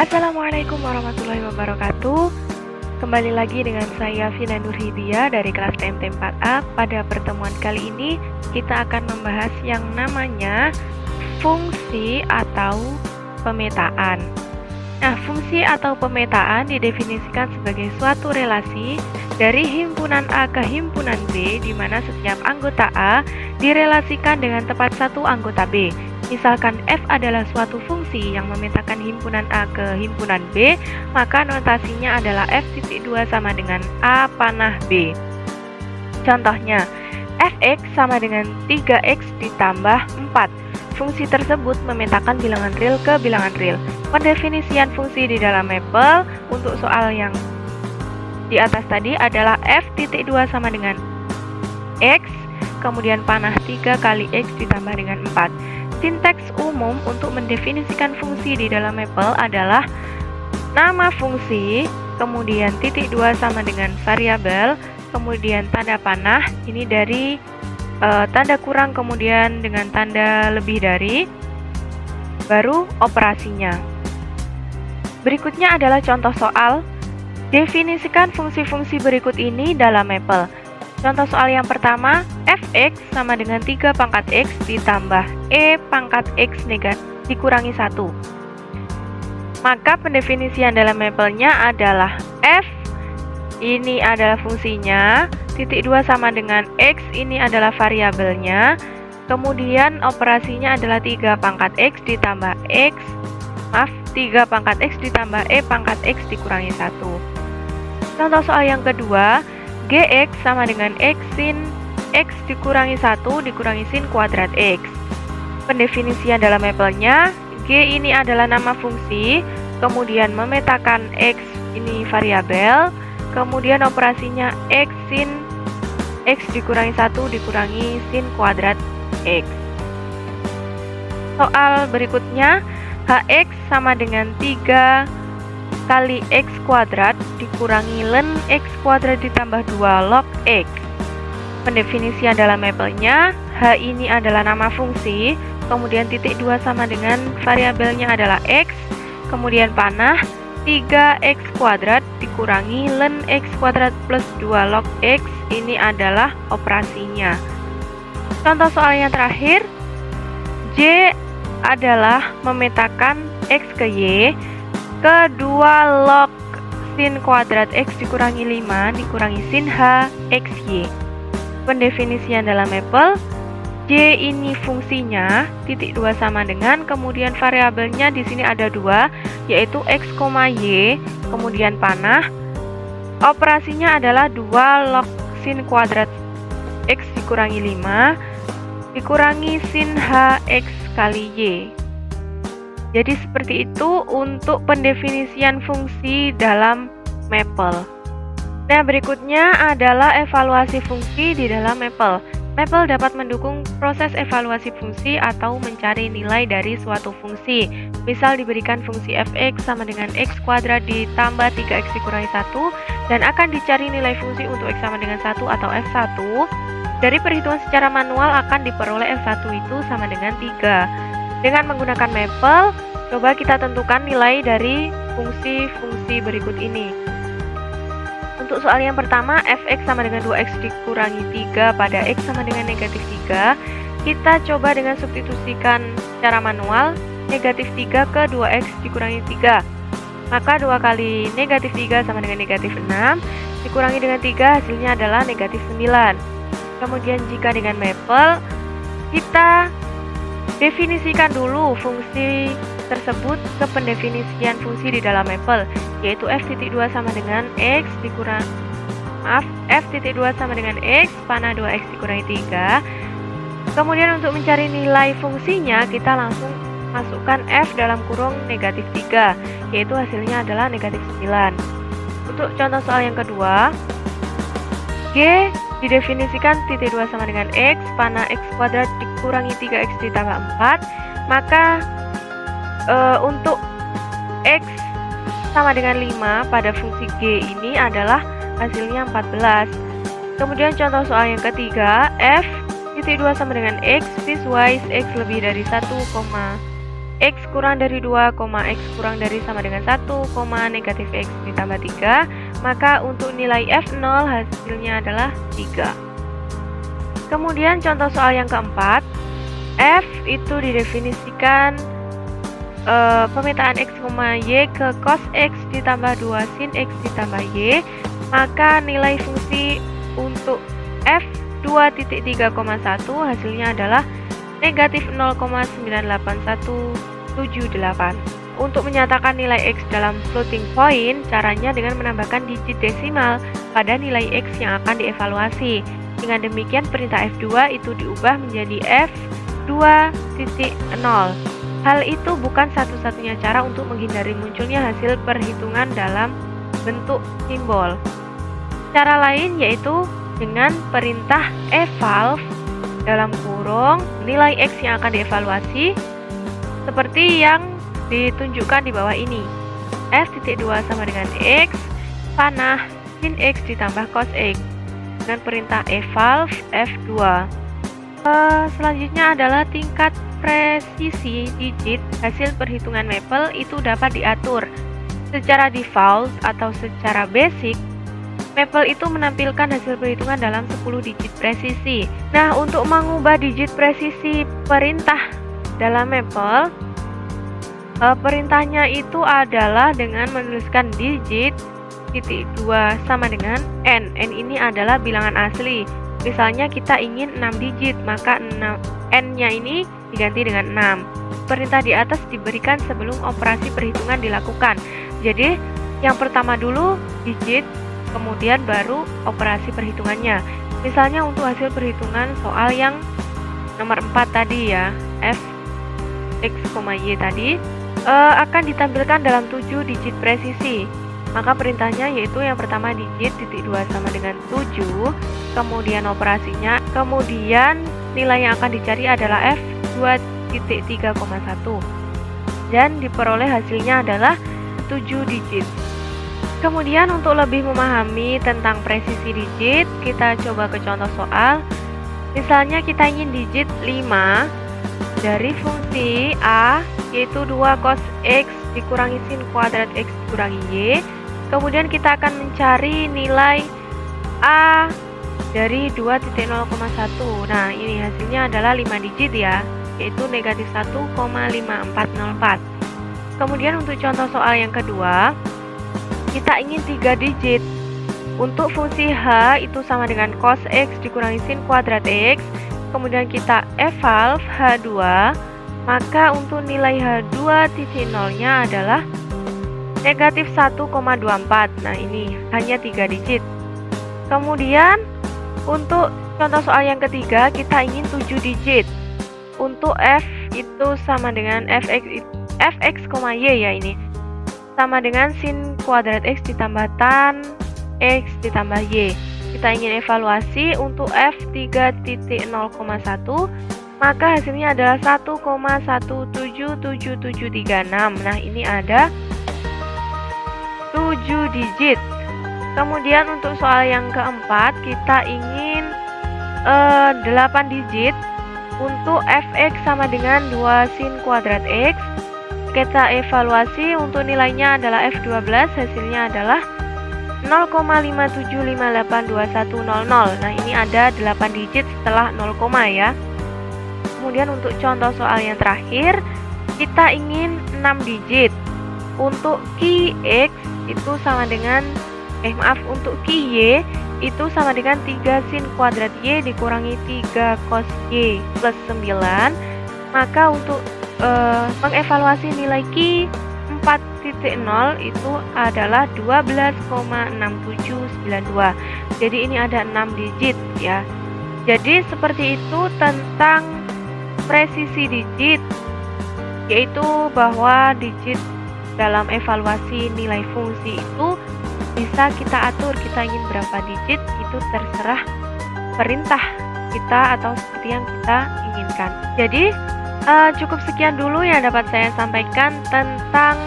Assalamualaikum warahmatullahi wabarakatuh. Kembali lagi dengan saya Vina Nurhidia dari kelas TMT 4A. Pada pertemuan kali ini kita akan membahas yang namanya fungsi atau pemetaan. Nah, fungsi atau pemetaan didefinisikan sebagai suatu relasi dari himpunan A ke himpunan B di mana setiap anggota A direlasikan dengan tepat satu anggota B. Misalkan F adalah suatu fungsi yang memetakan himpunan A ke himpunan B, maka notasinya adalah F.2 sama dengan A panah B. Contohnya, Fx sama dengan 3x ditambah 4. Fungsi tersebut memetakan bilangan real ke bilangan real. Pendefinisian fungsi di dalam mapel untuk soal yang di atas tadi adalah F.2 sama dengan x, kemudian panah 3 kali x ditambah dengan 4. Sinteks umum untuk mendefinisikan fungsi di dalam mapel adalah nama fungsi, kemudian titik 2 sama dengan variabel, kemudian tanda panah, ini dari tanda kurang kemudian dengan tanda lebih dari, baru operasinya. Berikutnya adalah contoh soal, definisikan fungsi-fungsi berikut ini dalam mapel. Contoh soal yang pertama, Fx sama dengan 3 pangkat x ditambah e pangkat x dikurangi 1. Maka pendefinisian dalam mapelnya adalah f ini adalah fungsinya, titik 2 sama dengan x ini adalah variabelnya, kemudian operasinya adalah 3 pangkat x ditambah 3 pangkat x ditambah e pangkat x dikurangi 1. Contoh soal yang kedua, Gx sama dengan x sin x dikurangi 1 dikurangi sin kuadrat x. Pendefinisian dalam mapelnya, G ini adalah nama fungsi, kemudian memetakan x ini variabel, kemudian operasinya x sin x dikurangi 1 dikurangi sin kuadrat x. Soal berikutnya, Hx sama dengan 3 kali x kuadrat dikurangi ln x kuadrat ditambah 2 log x. Pendefinisian dalam mapelnya, H ini adalah nama fungsi, kemudian titik 2 sama dengan variabelnya adalah x, kemudian panah 3x kuadrat dikurangi ln x kuadrat plus 2 log x, ini adalah operasinya. Contoh soal yang terakhir, J adalah memetakan x ke y, ke 2 log sin kuadrat x dikurangi 5 dikurangi sin h x y. Pendefinisian dalam mapel, J ini fungsinya, titik 2 sama dengan, kemudian variabelnya di sini ada 2, yaitu x, y, kemudian panah. Operasinya adalah 2 log sin kuadrat x dikurangi 5 dikurangi sin h x kali y. Jadi seperti itu untuk pendefinisian fungsi dalam mapel. Nah, berikutnya adalah evaluasi fungsi di dalam mapel. Mapel dapat mendukung proses evaluasi fungsi atau mencari nilai dari suatu fungsi. Misal diberikan fungsi fx sama dengan x kuadrat ditambah 3x dikurangi 1 dan akan dicari nilai fungsi untuk x sama dengan 1 atau f1. Dari perhitungan secara manual akan diperoleh f1 itu sama dengan 3. Dengan menggunakan mapel, coba kita tentukan nilai dari fungsi-fungsi berikut ini. Untuk soal yang pertama, fx sama dengan 2x dikurangi 3 pada x sama dengan negatif 3. Kita coba dengan substitusikan secara manual, negatif 3 ke 2x dikurangi 3. Maka 2 kali negatif 3 sama dengan negatif 6, dikurangi dengan 3 hasilnya adalah negatif 9. Kemudian jika dengan mapel, kita definisikan dulu fungsi tersebut ke pendefinisian fungsi di dalam mapel, yaitu f.2 sama dengan x f.2 sama dengan x panah 2x dikurangi 3. Kemudian untuk mencari nilai fungsinya, kita langsung masukkan f dalam kurung negatif 3, yaitu hasilnya adalah negatif 9. Untuk contoh soal yang kedua, G didefinisikan titik 2 sama dengan x panah x kuadrat dikurangi 3x ditambah 4. Maka untuk x sama dengan 5 pada fungsi G ini adalah hasilnya 14. Kemudian contoh soal yang ketiga, f titik 2 sama dengan x, piecewise x lebih dari 1, x kurang dari 2, x kurang dari sama dengan 1, negatif x ditambah 3, maka untuk nilai f0 hasilnya adalah 3. Kemudian contoh soal yang keempat, f itu didefinisikan pemetaan x, y ke cos x ditambah 2 sin x ditambah y, maka nilai fungsi untuk f2.3,1 hasilnya adalah negatif 0,98178. Untuk menyatakan nilai x dalam floating point, caranya dengan menambahkan digit desimal pada nilai x yang akan dievaluasi. Dengan demikian perintah f2 itu diubah menjadi f2.0. Hal itu bukan satu-satunya cara untuk menghindari munculnya hasil perhitungan dalam bentuk simbol. Cara lain yaitu dengan perintah eval dalam kurung nilai x yang akan dievaluasi seperti yang ditunjukkan di bawah ini. f.2 sama dengan x panah sin x ditambah cos x dengan perintah eval f2. Selanjutnya adalah tingkat presisi digit hasil perhitungan Maple itu dapat diatur secara default atau secara basic. Maple itu menampilkan hasil perhitungan dalam 10 digit presisi. Nah, untuk mengubah digit presisi perintah dalam Maple, perintahnya itu adalah dengan menuliskan digit titik 2 sama dengan n. N ini adalah bilangan asli. Misalnya kita ingin 6 digit, maka n-nya ini diganti dengan 6. Perintah di atas diberikan sebelum operasi perhitungan dilakukan. Jadi, yang pertama dulu digit, kemudian baru operasi perhitungannya. Misalnya untuk hasil perhitungan soal yang nomor 4 tadi ya, f x, y tadi akan ditampilkan dalam 7 digit presisi. Maka perintahnya yaitu yang pertama digit titik 2 sama dengan 7, kemudian operasinya, kemudian nilai yang akan dicari adalah f2.3,1 dan diperoleh hasilnya adalah 7 digit. Kemudian untuk lebih memahami tentang presisi digit, kita coba ke contoh soal. Misalnya kita ingin digit 5 dari fungsi a yaitu 2 cos x dikurangi sin kuadrat x dikurangi y. Kemudian kita akan mencari nilai a dari 2.0,1. Nah, ini hasilnya adalah 5 digit ya, yaitu negatif 1,5404. Kemudian untuk contoh soal yang kedua, kita ingin 3 digit. Untuk fungsi h itu sama dengan cos x dikurangi sin kuadrat x. Kemudian kita eval h2, maka untuk nilai h2.0-nya adalah negatif 1,24. Nah, ini hanya 3 digit. Kemudian untuk contoh soal yang ketiga, kita ingin 7 digit. Untuk f itu sama dengan fx, y ya, ini sama dengan sin kuadrat x ditambah tan x ditambah y. Kita ingin evaluasi untuk f3.0,1, maka hasilnya adalah 1,17736. Nah, ini ada 7 digit. Kemudian untuk soal yang keempat, kita ingin 8 digit. Untuk fx sama dengan 2 sin kuadrat x. Kita evaluasi untuk nilainya adalah f12, hasilnya adalah 0,57582100. Nah, ini ada 8 digit setelah 0, ya. Kemudian untuk contoh soal yang terakhir, kita ingin 6 digit. Untuk ki x itu sama dengan untuk ki y itu sama dengan 3 sin kuadrat y dikurangi 3 cos y plus 9. Maka untuk mengevaluasi nilai ki 4.0 itu adalah 12,6792. Jadi ini ada 6 digit ya. Jadi seperti itu tentang presisi digit, yaitu bahwa digit dalam evaluasi nilai fungsi itu bisa kita atur. Kita ingin berapa digit itu terserah perintah kita atau seperti yang kita inginkan. Jadi cukup sekian dulu yang dapat saya sampaikan tentang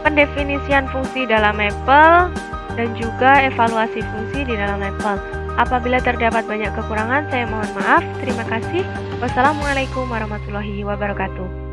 pendefinisian fungsi dalam Maple dan juga evaluasi fungsi di dalam Maple. Apabila terdapat banyak kekurangan, saya mohon maaf. Terima kasih. Wassalamualaikum warahmatullahi wabarakatuh.